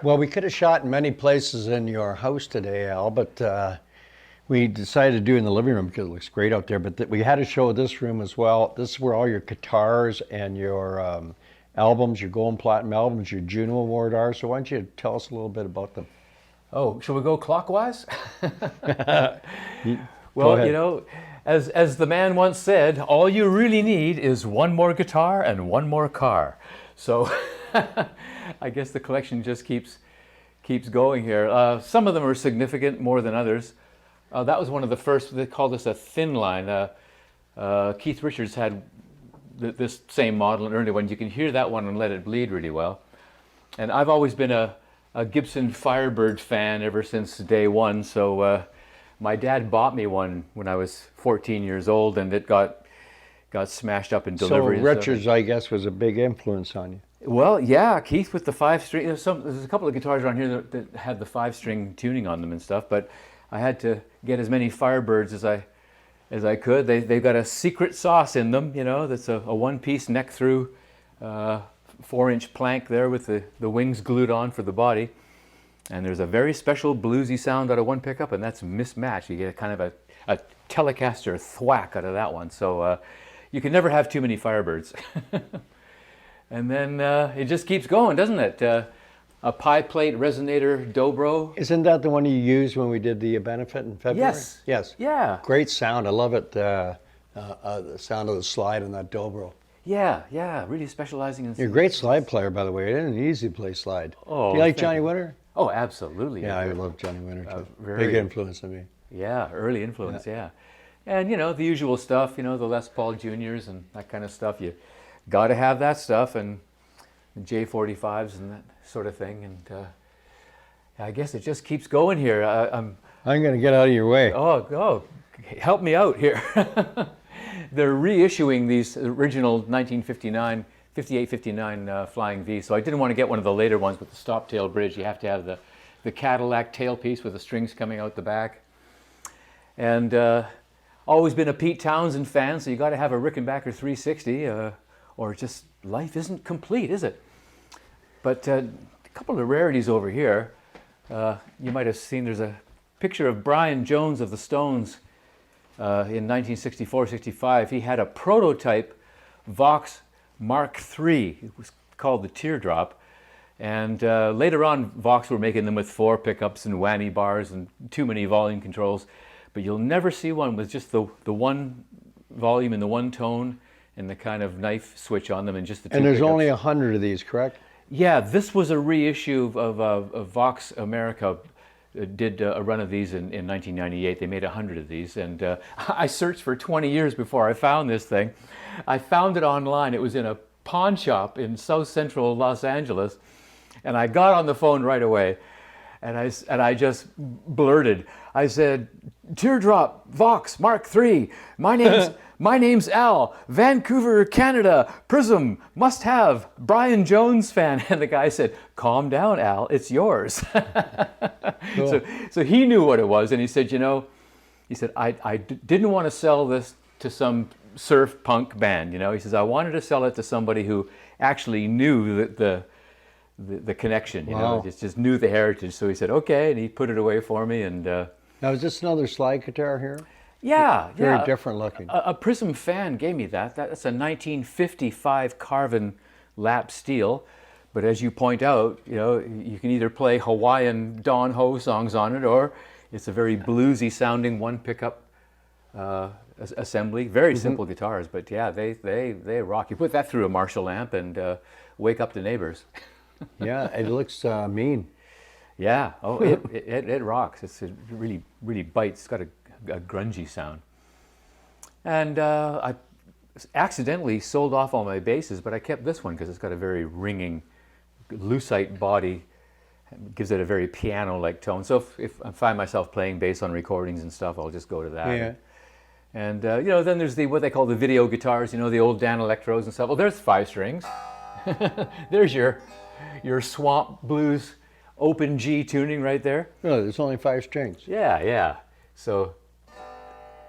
Well, we could have shot in many places in your house today, Al, but we decided to do it in the living room because it looks great out there. But we had to show this room as well. This is where all your guitars and your albums, your Gold and Platinum albums, your Juno Award are. So why don't you tell us a little bit about them? Oh, shall we go clockwise? Go Well, ahead. you know, as the man once said, all you really need is one more guitar and one more car. So I guess the collection just keeps going here. Some of them are significant more than others. That was one of the first. They called this a thin line. Keith Richards had this same model, an early one. You can hear that one and Let It Bleed really well. And I've always been a Gibson Firebird fan ever since day one. So my dad bought me one when I was 14 years old, and it got smashed up in So delivery. Richards, I guess, was a big influence on you. Well, yeah, Keith with the 5-string. There's a couple of guitars around here that had the 5-string tuning on them and stuff, but I had to get as many Firebirds as I could. They've got a secret sauce in them, you know. That's a one-piece neck through 4-inch plank there with the wings glued on for the body. And there's a very special bluesy sound out of one pickup, and that's mismatched. You get kind of a Telecaster thwack out of that one. So you can never have too many Firebirds. And then it just keeps going, doesn't it? A pie plate resonator Dobro. Isn't that the one you used when we did the benefit in February? Yes. Yes. Yeah. Great sound. I love it. The sound of the slide on that Dobro. Yeah. Really specializing in. You're a great slide player, by the way. It isn't easy to play slide. Oh, Do you like thank Johnny you. Winter? Oh, absolutely. Yeah, I love Johnny Winter too. very- Big influence on me. Yeah, early influence, yeah. And, you know, the usual stuff, you know, the Les Paul Juniors and that kind of stuff. You got to have that stuff, and J45s and that sort of thing. And I guess it just keeps going here. I'm going to get out of your way. Help me out here. They're reissuing these original 58-59 Flying V. So I didn't want to get one of the later ones with the stop tail bridge. You have to have the Cadillac tailpiece with the strings coming out the back. And always been a Pete Townsend fan, so you got to have a Rickenbacker 360, or just life isn't complete, is it? But a couple of rarities over here. You might have seen there's a picture of Brian Jones of the Stones in 1964-65. He had a prototype Vox Mark III. It was called the Teardrop. And later on, Vox were making them with 4 pickups and whammy bars and too many volume controls. But you'll never see one with just the one volume and the one tone and the kind of knife switch on them and just the 2 And there's pickups. only 100 of these, correct? Yeah, this was a reissue of Vox America. Did a run of these in 1998. They made 100 of these, and I searched for 20 years before I found this thing. I found it online. It was in a pawn shop in South Central Los Angeles, and I got on the phone right away, and I just blurted. I said, "Teardrop Vox Mark III. My name's Al, Vancouver, Canada, Prism, must have, Brian Jones fan." And the guy said, "Calm down, Al, it's yours." Cool. So he knew what it was, and he said, you know, I didn't want to sell this to some surf punk band, you know. He says, I wanted to sell it to somebody who actually knew the connection, you Wow. know, just knew the heritage. So he said, okay, and he put it away for me, and Now, is this another slide guitar here? yeah. Very different looking. A Prism fan gave me that. That's a 1955 Carvin lap steel. But as you point out, you know, you can either play Hawaiian Don Ho songs on it, or it's a very bluesy sounding one pickup assembly. Very simple guitars, but yeah, they rock. You put that through a Marshall amp and wake up the neighbors. Yeah, it looks mean. Yeah. Oh, it rocks. It really bites. It's got a grungy sound. And I accidentally sold off all my basses, but I kept this one because it's got a very ringing lucite body. It gives it a very piano-like tone. So if I find myself playing bass on recordings and stuff, I'll just go to that. Yeah. And you know, then there's what they call the video guitars. You know, the old Dan Electros and stuff. Well, there's 5 strings. There's your swamp blues open G tuning right there. No, there's only 5 strings. Yeah. So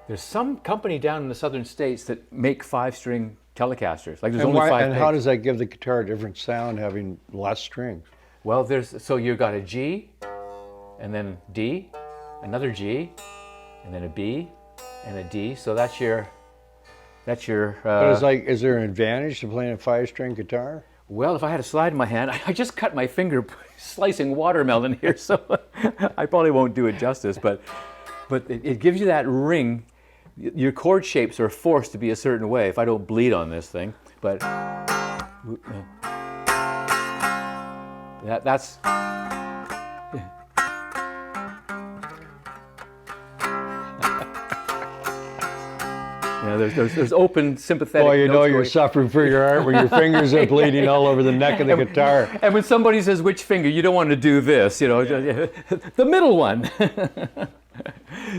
there's some company down in the southern states that make 5-string Telecasters. Like there's And, only 5 and how pegs. does that give the guitar a different sound having less strings? Well, so you've got a G, and then D, another G, and then a B, and a D. So that's your. But it's like, is there an advantage to playing a 5-string guitar? Well, if I had a slide in my hand, I just cut my finger slicing watermelon here, so I probably won't do it justice. But it gives you that ring. Your chord shapes are forced to be a certain way. If I don't bleed on this thing, but that's. Yeah, there's open, sympathetic. Boy, you know notes you're going. suffering for your art when your fingers are bleeding all over the neck of the guitar. And when somebody says which finger, you don't want to do this, you know, the middle one.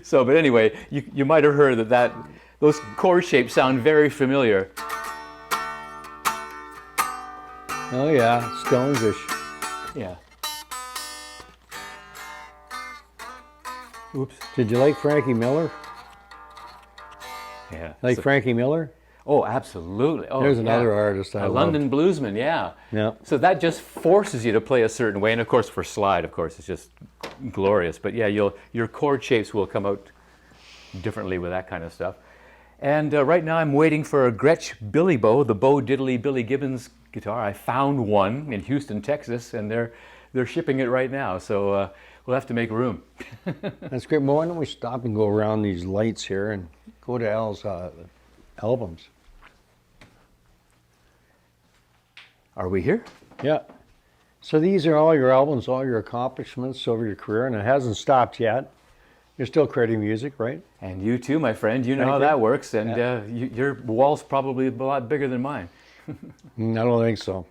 So, but anyway, you might have heard that those chord shapes sound very familiar. Oh yeah, Stonesish. Yeah. Oops. Did you like Frankie Miller? Yeah. Like Frankie Miller? Oh, absolutely. Oh, There's yeah. another artist I A love. London bluesman, yeah. Yeah. So that just forces you to play a certain way, and of course for slide, of course, it's just glorious. But yeah, your chord shapes will come out differently with that kind of stuff. And right now I'm waiting for a Gretsch Billy Bow, the Bo Diddley Billy Gibbons guitar. I found one in Houston, Texas, and they're shipping it right now. So we'll have to make room. That's great. Well, why don't we stop and go around these lights here and go to Al's albums? Are we here? Yeah. So these are all your albums, all your accomplishments over your career, and it hasn't stopped yet. You're still creating music, right? And you too, my friend. You know Thank how you. that works. And your wall's probably a lot bigger than mine. I don't think so.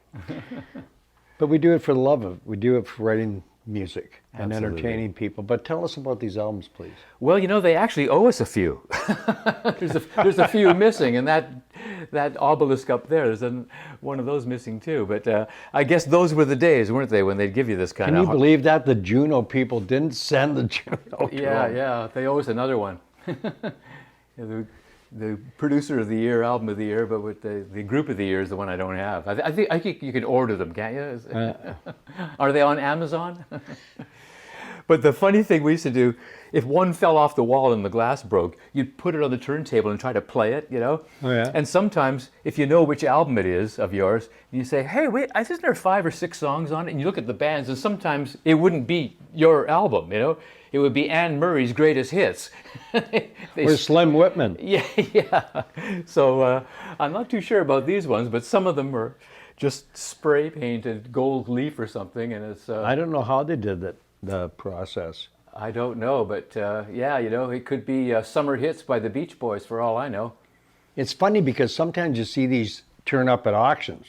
But we do it for the love of it. We do it for writing music and Absolutely. entertaining people. But tell us about these albums, please. Well, you know, they actually owe us a few. there's a few missing, and that obelisk up there, there's one of those missing too. But I guess those were the days, weren't they, when they'd give you this kind Can of... you believe that? The Juno people didn't send the Juno to Yeah, them. yeah, they owe us another one. The producer of the year, album of the year, but with the group of the year is the one I don't have. I think you can order them, can't you? Are they on Amazon? But the funny thing we used to do, if one fell off the wall and the glass broke, you'd put it on the turntable and try to play it, you know? Oh, yeah. And sometimes, if you know which album it is of yours, you say, hey, wait, isn't there 5 or 6 songs on it? And you look at the bands, and sometimes it wouldn't be your album, you know? It would be Anne Murray's greatest hits. Or Slim Whitman. Yeah, yeah. So I'm not too sure about these ones, but some of them were just spray painted gold leaf or something, and it's... I don't know how they did that, the process. I don't know, but yeah, you know, it could be summer hits by the Beach Boys for all I know. It's funny because sometimes you see these turn up at auctions.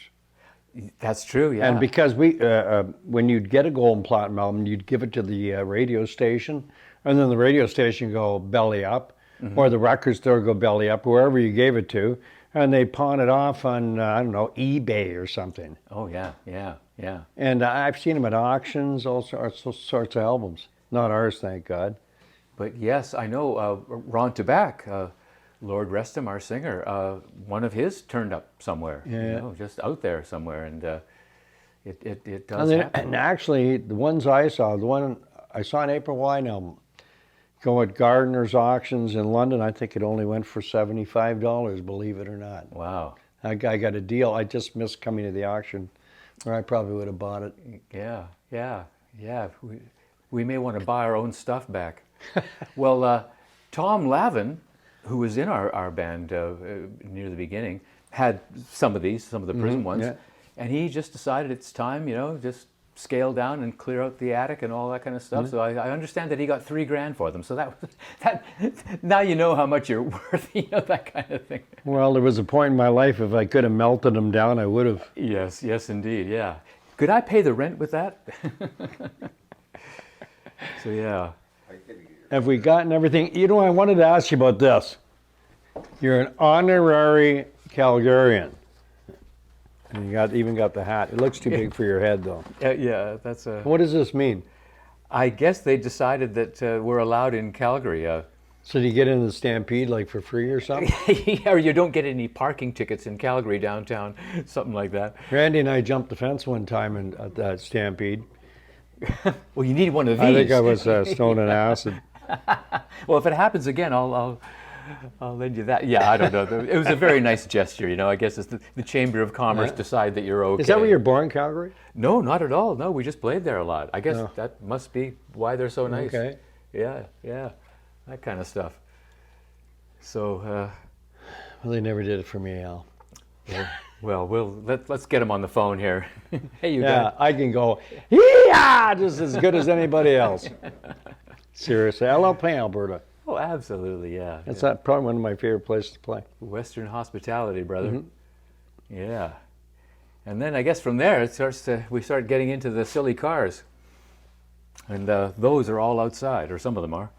That's true, yeah. And because when you'd get a gold and platinum album, you'd give it to the radio station, and then the radio station go belly up, or the record store go belly up, wherever you gave it to, and they pawn it off on, I don't know, eBay or something. Oh, yeah, yeah, yeah. And I've seen them at auctions, all sorts of albums. Not ours, thank God. But yes, I know Ron Tabak, Lord rest him, our singer, one of his turned up somewhere, you know, just out there somewhere, and it does happen. And actually, the ones I saw, the one I saw an April Wine album go at Gardner's auctions in London. I think it only went for $75, believe it or not. Wow. That guy got a deal. I just missed coming to the auction, or I probably would have bought it. Yeah, yeah, yeah. We may want to buy our own stuff back. Well, Tom Lavin, who was in our band near the beginning, had some of the prison ones, yeah. and he just decided it's time, you know, just scale down and clear out the attic and all that kind of stuff. So I understand that he got $3,000 for them. So that now you know how much you're worth, you know, that kind of thing. Well, there was a point in my life, if I could have melted them down, I would have. Yes, yes, indeed, yeah. Could I pay the rent with that? So yeah. Have we gotten everything? You know, I wanted to ask you about this. You're an honorary Calgarian. And you even got the hat. It looks too big for your head, though. Yeah, that's a... What does this mean? I guess they decided that we're allowed in Calgary. So do you get in the Stampede like for free or something? Or you don't get any parking tickets in Calgary downtown, something like that. Randy and I jumped the fence one time at that Stampede. Well, you need one of these. I think I was stoned in acid. Well, if it happens again, I'll lend you that. Yeah, I don't know. It was a very nice gesture, you know. I guess it's the Chamber of Commerce decide that you're okay. Is that where you're born, Calgary? No, not at all. No, we just played there a lot. I guess Oh. that must be why they're so nice. Okay. Yeah, that kind of stuff. So, Well, they never did it for me, Al. well, let's get him on the phone here. Hey, you Yeah, guys. I can go, yeah, just as good as anybody else. Seriously, I love playing Alberta. Oh, absolutely, yeah. That's probably one of my favorite places to play. Western hospitality, brother. Mm-hmm. Yeah. And then I guess from there we start getting into the silly cars. And those are all outside, or some of them are.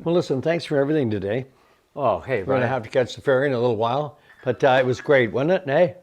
Well, listen, thanks for everything today. Oh, hey, We're going to Brian. have to catch the ferry in a little while, but it was great, wasn't it? Hey?